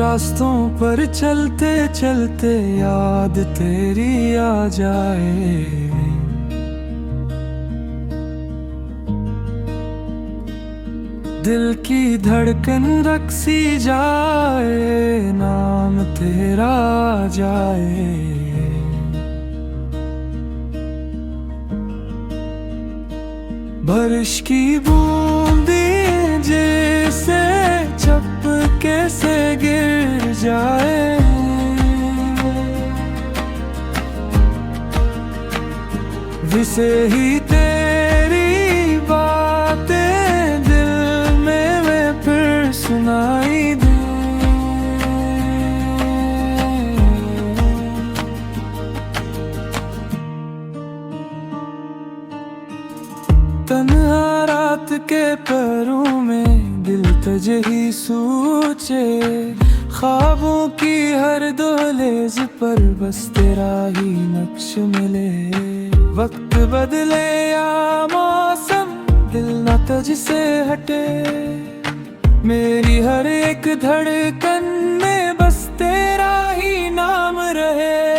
रास्तों पर चलते चलते याद तेरी आ जाए, दिल की धड़कन रक्सी जाए, नाम तेरा आ जाए। बारिश की बूंदी जैसे चपके से गिर जाए, जिसे ही तेरी बातें दिल में मैं फिर सुनाई दे। तन्हा रात के पैरों में दिल तुझे ही सोचे, ख्वाबों की हर दहलीज पर बस तेरा ही नक्श मिले। वक्त बदले या मौसम दिल न तुझसे हटे, मेरी हर एक धड़कन में बस तेरा ही नाम रहे।